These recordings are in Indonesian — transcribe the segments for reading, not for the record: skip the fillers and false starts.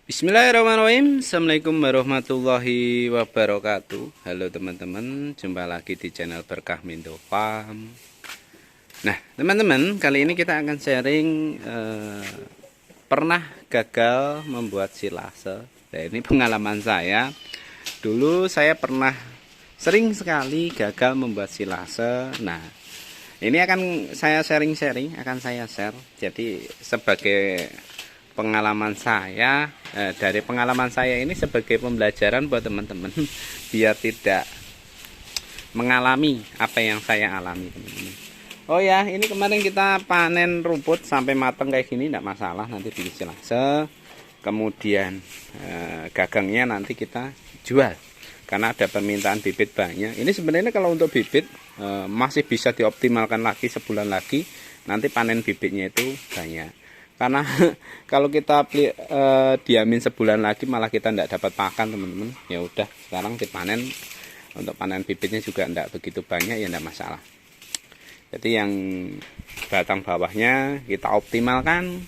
Bismillahirrahmanirrahim. Assalamualaikum warahmatullahi wabarakatuh. Halo teman-teman, jumpa lagi di channel Berkah Mindo Farm. Nah teman-teman, kali ini kita akan sharing pernah gagal membuat silase. Nah, ini pengalaman saya. Dulu saya pernah sering sekali gagal membuat silase. Nah ini akan saya sharing-sharing, akan saya share. Jadi sebagai pengalaman saya, dari pengalaman saya ini sebagai pembelajaran buat teman-teman biar tidak mengalami apa yang saya alami, teman-teman. Oh ya, ini kemarin kita panen rumput sampai matang kayak gini tidak masalah, nanti bikin silase. Kemudian gagangnya nanti kita jual karena ada permintaan bibit banyak. Ini sebenarnya kalau untuk bibit masih bisa dioptimalkan lagi, sebulan lagi nanti panen bibitnya itu banyak. Karena kalau kita diamin sebulan lagi malah kita tidak dapat pakan, teman-teman. Ya udah, sekarang dipanen. Untuk panen bibitnya juga tidak begitu banyak, ya tidak masalah. Jadi yang batang bawahnya kita optimalkan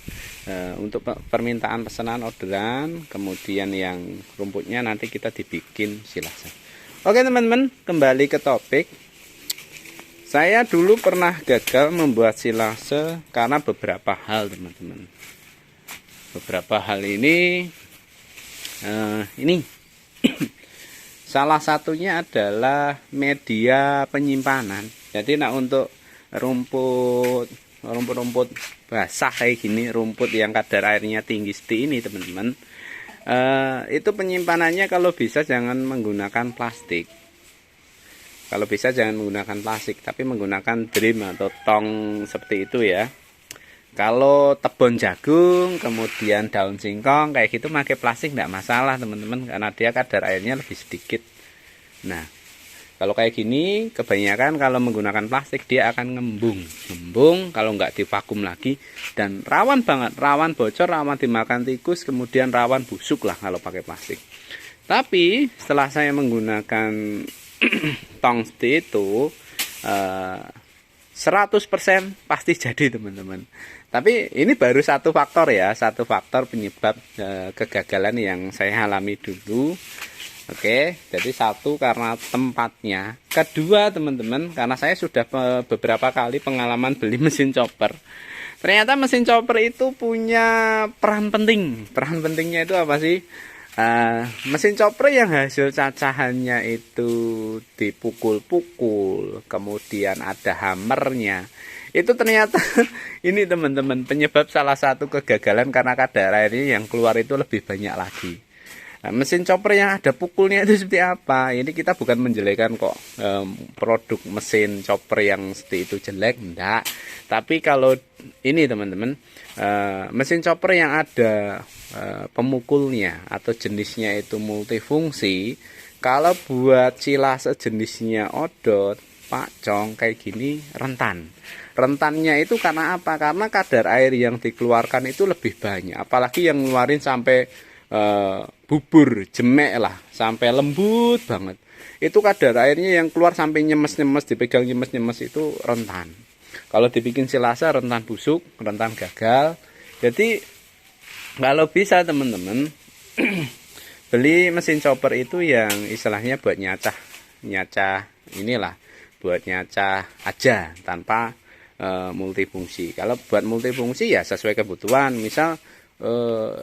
untuk permintaan pesanan orderan. Kemudian yang rumputnya nanti kita dibikin silase. Oke teman-teman, kembali ke topik. Saya dulu pernah gagal membuat silase karena beberapa hal, teman-teman. Beberapa hal ini salah satunya adalah media penyimpanan. Jadi untuk rumput basah kayak gini, rumput yang kadar airnya tinggi seperti ini, teman-teman, itu penyimpanannya kalau bisa jangan menggunakan plastik. Kalau bisa jangan menggunakan plastik, tapi menggunakan drum atau tong seperti itu ya. Kalau tebon jagung, kemudian daun singkong kayak gitu pakai plastik tidak masalah, teman-teman, karena dia kadar airnya lebih sedikit. Nah, kalau kayak gini kebanyakan kalau menggunakan plastik dia akan ngembung kalau nggak divakum lagi, dan rawan banget, rawan bocor, rawan dimakan tikus, kemudian rawan busuk lah kalau pakai plastik. Tapi setelah saya menggunakan tong seperti itu 100% pasti jadi, teman-teman. Tapi ini baru satu faktor ya, satu faktor penyebab kegagalan yang saya alami dulu. Oke, jadi satu karena tempatnya, kedua teman-teman karena saya sudah beberapa kali pengalaman beli mesin chopper. Ternyata mesin chopper itu punya peran penting. Peran pentingnya itu apa sih? Mesin chopper yang hasil cacahannya itu dipukul-pukul, kemudian ada hammernya, itu ternyata ini teman-teman penyebab salah satu kegagalan karena kadar airnya yang keluar itu lebih banyak lagi. Mesin chopper yang ada pukulnya itu seperti apa? Ini kita bukan menjelekan kok produk mesin chopper yang seperti itu jelek, enggak. Tapi kalau ini teman-teman, mesin chopper yang ada pemukulnya atau jenisnya itu multifungsi, kalau buat silase jenisnya odot, pakcong kayak gini rentan. Rentannya itu karena apa? Karena kadar air yang dikeluarkan itu lebih banyak. Apalagi yang ngeluarin sampai bubur, jemek lah, sampai lembut banget. Itu kadar airnya yang keluar sampai nyemes-nyemes, dipegang nyemes-nyemes itu rentan. Kalau dibikin silase rentan busuk, rentan gagal. Jadi kalau bisa teman-teman beli mesin chopper itu yang istilahnya buat nyacah inilah, buat nyacah aja tanpa multifungsi. Kalau buat multifungsi ya sesuai kebutuhan. Misal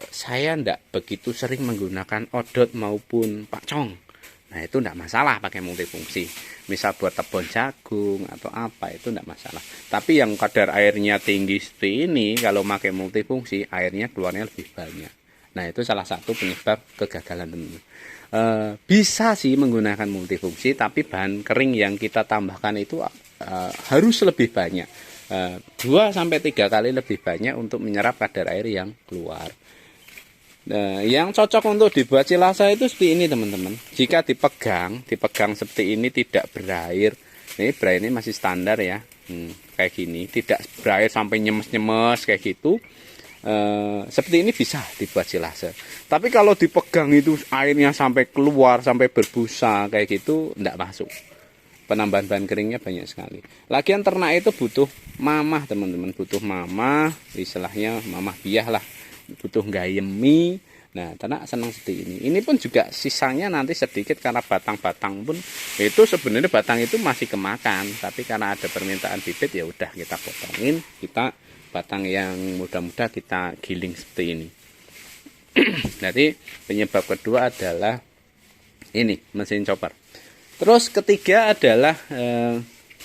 saya tidak begitu sering menggunakan odot maupun pakcong. Nah itu tidak masalah pakai multifungsi. Misal buat tebon jagung atau apa itu tidak masalah. Tapi yang kadar airnya tinggi seperti ini, kalau pakai multifungsi airnya keluarnya lebih banyak. Nah itu salah satu penyebab kegagalan, teman-teman. Bisa sih menggunakan multifungsi, tapi bahan kering yang kita tambahkan itu harus lebih banyak. 2-3 kali lebih banyak untuk menyerap kadar air yang keluar. Yang cocok untuk dibuat silase itu seperti ini, teman-teman. Jika dipegang seperti ini tidak berair. Ini berair ini masih standar ya, kayak gini, tidak berair sampai nyemes-nyemes kayak gitu. Seperti ini bisa dibuat silase. Tapi kalau dipegang itu airnya sampai keluar, sampai berbusa kayak gitu, tidak masuk. Penambahan bahan keringnya banyak sekali. Lagian ternak itu butuh mamah, teman-teman, butuh mamah, istilahnya mamah biah lah, butuh gayemi. Nah, ternak senang seperti ini. Ini pun juga sisanya nanti sedikit karena batang-batang pun itu sebenarnya batang itu masih kemakan, tapi karena ada permintaan bibit ya udah kita potongin, kita batang yang muda-muda kita giling seperti ini. Jadi penyebab kedua adalah ini mesin chopper. Terus ketiga adalah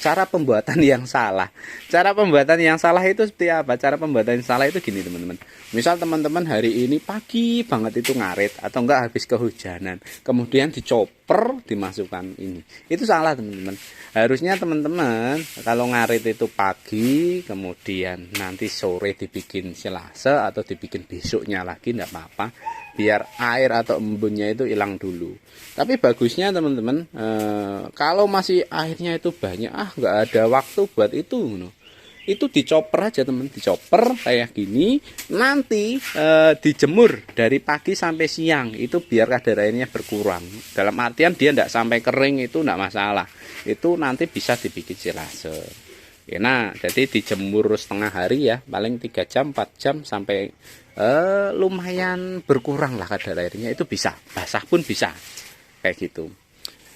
cara pembuatan yang salah. Cara pembuatan yang salah itu seperti apa? Cara pembuatan yang salah itu gini teman-teman. Misal teman-teman hari ini pagi banget itu ngarit atau enggak habis kehujanan, kemudian dicoper dimasukkan ini. Itu salah teman-teman. Harusnya teman-teman kalau ngarit itu pagi, kemudian nanti sore dibikin Selasa atau dibikin besoknya lagi enggak apa-apa. Biar air atau embunnya itu hilang dulu. Tapi bagusnya teman-teman kalau masih airnya itu banyak, nggak ada waktu buat itu, itu dicoper aja teman, dicoper kayak gini, nanti dijemur dari pagi sampai siang, itu biar kadar airnya berkurang. Dalam artian dia nggak sampai kering itu nggak masalah, itu nanti bisa dibikin silase. Nah, jadi dijemur setengah hari ya, paling 3 jam, 4 jam sampai lumayan berkurang lah kadar airnya, itu bisa, basah pun bisa kayak gitu.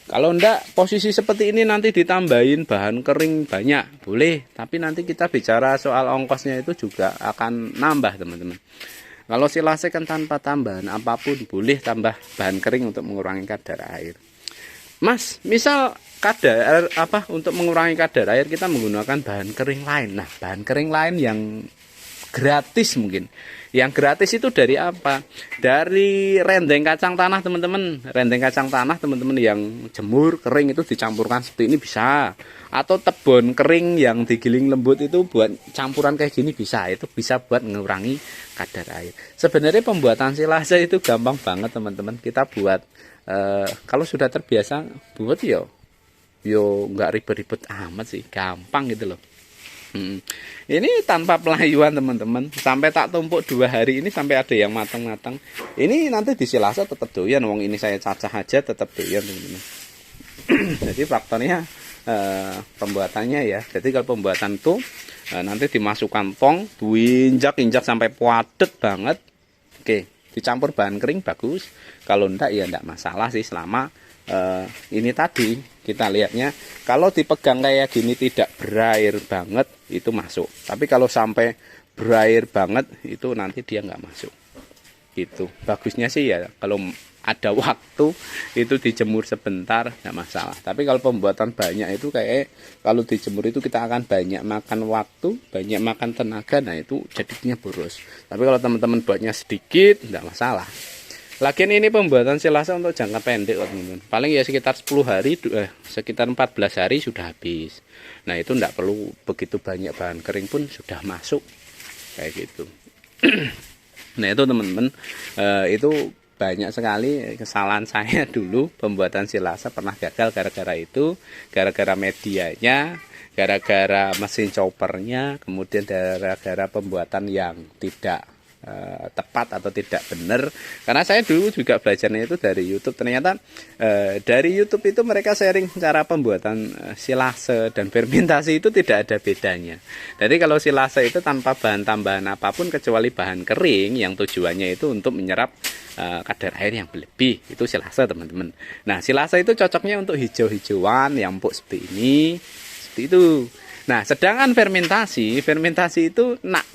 Kalau enggak posisi seperti ini nanti ditambahin bahan kering banyak boleh, tapi nanti kita bicara soal ongkosnya itu juga akan nambah teman-teman. Kalau silase kan tanpa tambahan apapun boleh tambah bahan kering untuk mengurangi kadar air. Mas, misal kadar apa untuk mengurangi kadar air kita menggunakan bahan kering lain. Nah, bahan kering lain yang gratis mungkin. Yang gratis itu dari apa? Dari rendeng kacang tanah teman-teman. Rendeng kacang tanah teman-teman yang jemur kering itu dicampurkan seperti ini bisa. Atau tebon kering yang digiling lembut itu buat campuran kayak gini bisa. Itu bisa buat mengurangi kadar air. Sebenarnya pembuatan silase itu gampang banget teman-teman. Kita buat kalau sudah terbiasa buat yo nggak ribet-ribet amat sih, gampang gitu loh. Ini tanpa pelayuan teman-teman, sampai tak tumpuk 2 hari ini sampai ada yang matang-matang. Ini nanti di silase tetap doyan, wong ini saya cacah aja tetap doyan teman-teman. Jadi faktornya pembuatannya ya. Jadi kalau pembuatan tuh nanti dimasukkan tong, diinjak-injak sampai padat banget. Oke, dicampur bahan kering bagus. Kalau enggak ya enggak masalah sih, selama ini tadi kita lihatnya kalau dipegang kayak gini tidak berair banget itu masuk, tapi kalau sampai berair banget itu nanti dia nggak masuk. Itu bagusnya sih ya kalau ada waktu itu dijemur sebentar nggak masalah, tapi kalau pembuatan banyak itu kayak kalau dijemur itu kita akan banyak makan waktu, banyak makan tenaga, nah itu jadinya boros. Tapi kalau teman-teman buatnya sedikit nggak masalah. Lagian ini pembuatan silase untuk jangka pendek teman-teman. Paling ya sekitar 10 hari, sekitar 14 hari sudah habis. Nah itu tidak perlu begitu banyak bahan kering pun sudah masuk kayak gitu. Nah itu teman-teman, itu banyak sekali kesalahan saya dulu pembuatan silase pernah gagal gara-gara itu, gara-gara medianya, gara-gara mesin choppernya, kemudian gara-gara pembuatan yang tidak tepat atau tidak benar. Karena saya dulu juga belajarnya itu dari YouTube. Ternyata dari YouTube itu mereka sharing cara pembuatan silase dan fermentasi itu tidak ada bedanya. Jadi kalau silase itu tanpa bahan tambahan apapun kecuali bahan kering yang tujuannya itu untuk menyerap kadar air yang berlebih, itu silase teman-teman. Nah silase itu cocoknya untuk hijau-hijauan yang empuk seperti ini, seperti itu. Nah, sedangkan fermentasi itu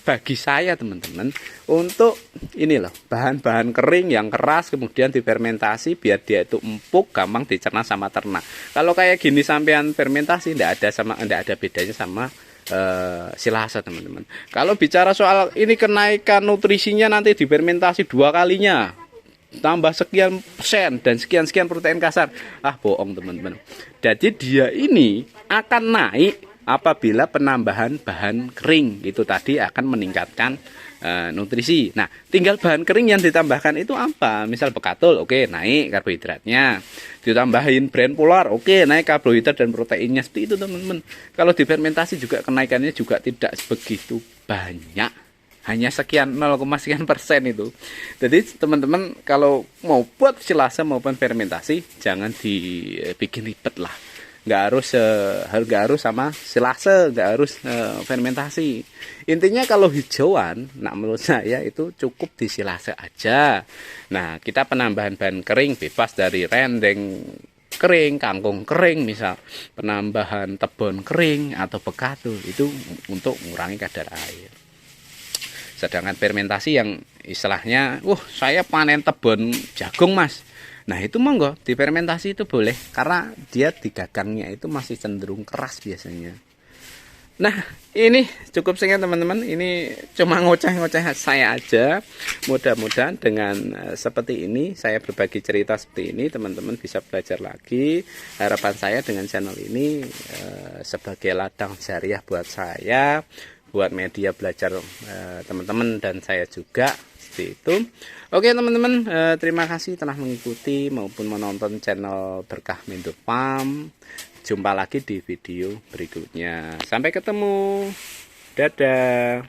bagi saya teman-teman untuk ini loh, bahan-bahan kering yang keras kemudian difermentasi biar dia itu empuk, gampang dicerna sama ternak. Kalau kayak gini sampean fermentasi enggak ada bedanya sama silase teman-teman. Kalau bicara soal ini kenaikan nutrisinya nanti difermentasi 2 kalinya, tambah sekian persen dan sekian protein kasar, bohong teman-teman. Jadi dia ini akan naik apabila penambahan bahan kering itu tadi akan meningkatkan nutrisi. Nah, tinggal bahan kering yang ditambahkan itu apa? Misal bekatul, oke, naik karbohidratnya. Ditambahin bran polar, oke, naik karbohidrat dan proteinnya. Seperti itu teman-teman. Kalau difermentasi juga kenaikannya juga tidak begitu banyak. Hanya sekian 0,sekian persen itu. Jadi teman-teman kalau mau buat silase maupun fermentasi jangan dibikin ribet lah. nggak harus sama silase, nggak harus fermentasi. Intinya kalau hijauan, nah menurut saya itu cukup di silase aja. Nah, kita penambahan bahan kering bebas dari rendeng kering, kangkung kering misal, penambahan tebon kering atau bekatu itu untuk mengurangi kadar air. Sedangkan fermentasi yang istilahnya, saya panen tebon jagung mas. Nah itu monggo difermentasi itu boleh, karena dia di gagangnya itu masih cenderung keras biasanya. Nah ini cukup sekian teman-teman, ini cuma ngoceh-ngoceh saya aja. Mudah-mudahan dengan seperti ini, saya berbagi cerita seperti ini, teman-teman bisa belajar lagi. Harapan saya dengan channel ini sebagai ladang jariah buat saya, buat media belajar teman-teman dan saya juga, seperti itu. Oke teman-teman, terima kasih telah mengikuti maupun menonton channel Berkah Mendo Farm. Jumpa lagi di video berikutnya. Sampai ketemu. Dadah.